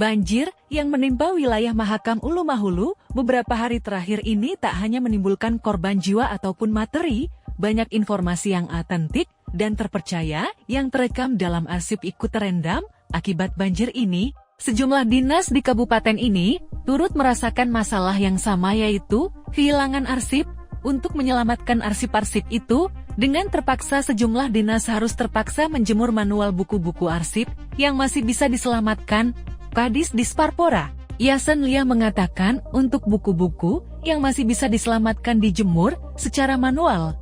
Banjir yang menimpa wilayah Mahakam Ulu Mahulu beberapa hari terakhir ini tak hanya menimbulkan korban jiwa ataupun materi, banyak informasi yang autentik dan terpercaya yang terekam dalam arsip ikut terendam. Akibat banjir ini, sejumlah dinas di kabupaten ini turut merasakan masalah yang sama, yaitu kehilangan arsip. Untuk menyelamatkan arsip-arsip itu, dengan terpaksa sejumlah dinas harus terpaksa menjemur manual buku-buku arsip yang masih bisa diselamatkan. Kadis Disparpora, Yasen Lia mengatakan untuk buku-buku yang masih bisa diselamatkan dijemur secara manual.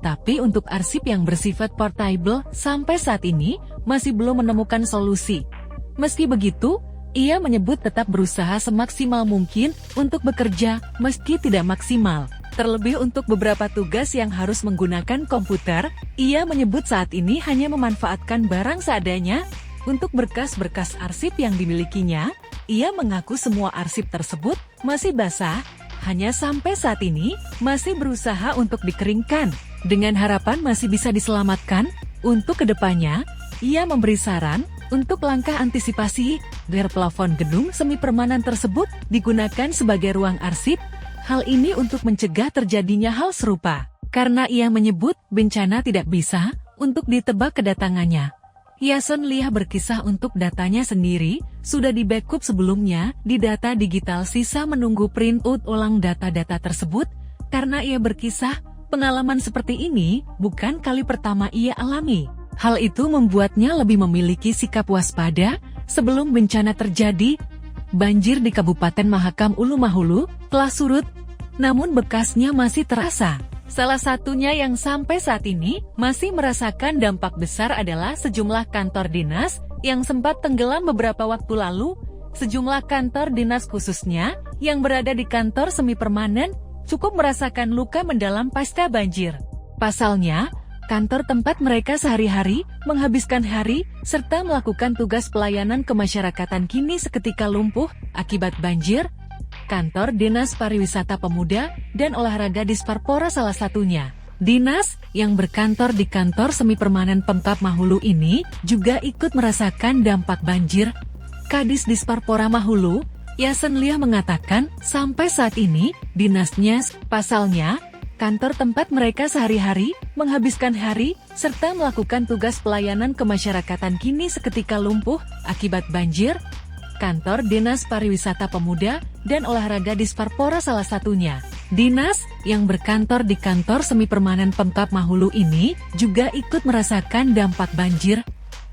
Tapi untuk arsip yang bersifat portable sampai saat ini masih belum menemukan solusi. Meski begitu, ia menyebut tetap berusaha semaksimal mungkin untuk bekerja meski tidak maksimal. Terlebih untuk beberapa tugas yang harus menggunakan komputer, ia menyebut saat ini hanya memanfaatkan barang seadanya. Untuk berkas-berkas arsip yang dimilikinya, ia mengaku semua arsip tersebut masih basah, hanya sampai saat ini masih berusaha untuk dikeringkan, dengan harapan masih bisa diselamatkan. Untuk kedepannya, ia memberi saran untuk langkah antisipasi agar plafon gedung semi permanen tersebut digunakan sebagai ruang arsip. Hal ini untuk mencegah terjadinya hal serupa, karena ia menyebut bencana tidak bisa untuk ditebak kedatangannya. Yasen Lia berkisah untuk datanya sendiri sudah di-backup sebelumnya di data digital, sisa menunggu print out ulang data-data tersebut. Karena ia berkisah, pengalaman seperti ini bukan kali pertama ia alami. Hal itu membuatnya lebih memiliki sikap waspada sebelum bencana terjadi. Banjir di Kabupaten Mahakam Ulu Mahulu telah surut, namun bekasnya masih terasa. Salah satunya yang sampai saat ini masih merasakan dampak besar adalah sejumlah kantor dinas yang sempat tenggelam beberapa waktu lalu. Sejumlah kantor dinas khususnya yang berada di kantor semi permanen cukup merasakan luka mendalam pasca banjir. Pasalnya, kantor tempat mereka sehari-hari menghabiskan hari serta melakukan tugas pelayanan kemasyarakatan kini seketika lumpuh akibat banjir. Kantor Dinas Pariwisata Pemuda dan Olahraga Disparpora salah satunya. Dinas yang berkantor di kantor semi permanen Pemkab Mahulu ini juga ikut merasakan dampak banjir. Kadis Disparpora Mahulu, Yasen Lia mengatakan sampai saat ini dinasnya, pasalnya kantor tempat mereka sehari-hari menghabiskan hari serta melakukan tugas pelayanan kemasyarakatan kini seketika lumpuh akibat banjir. Kantor Dinas Pariwisata Pemuda dan Olahraga Disparpora salah satunya. Dinas yang berkantor di kantor semi permanen Pemkab Mahulu ini juga ikut merasakan dampak banjir.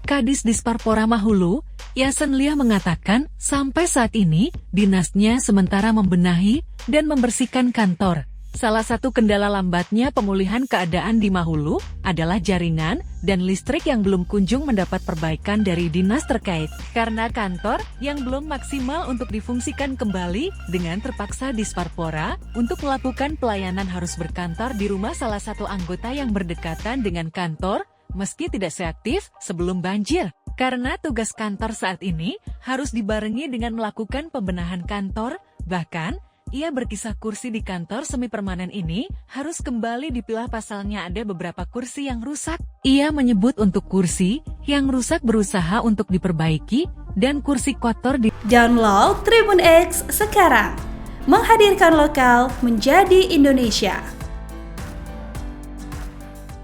Kadis Disparpora Mahulu, Yasen Lia mengatakan sampai saat ini dinasnya sementara membenahi dan membersihkan kantor. Salah satu kendala lambatnya pemulihan keadaan di Mahulu adalah jaringan dan listrik yang belum kunjung mendapat perbaikan dari dinas terkait. Karena kantor yang belum maksimal untuk difungsikan kembali, dengan terpaksa Disparpora untuk melakukan pelayanan harus berkantor di rumah salah satu anggota yang berdekatan dengan kantor, meski tidak seaktif sebelum banjir. Karena tugas kantor saat ini harus dibarengi dengan melakukan pembenahan kantor, bahkan ia berkisah kursi di kantor semi permanen ini harus kembali dipilah, pasalnya ada beberapa kursi yang rusak. Ia menyebut untuk kursi yang rusak berusaha untuk diperbaiki dan kursi kotor di... Download Tribun X sekarang, menghadirkan lokal menjadi Indonesia.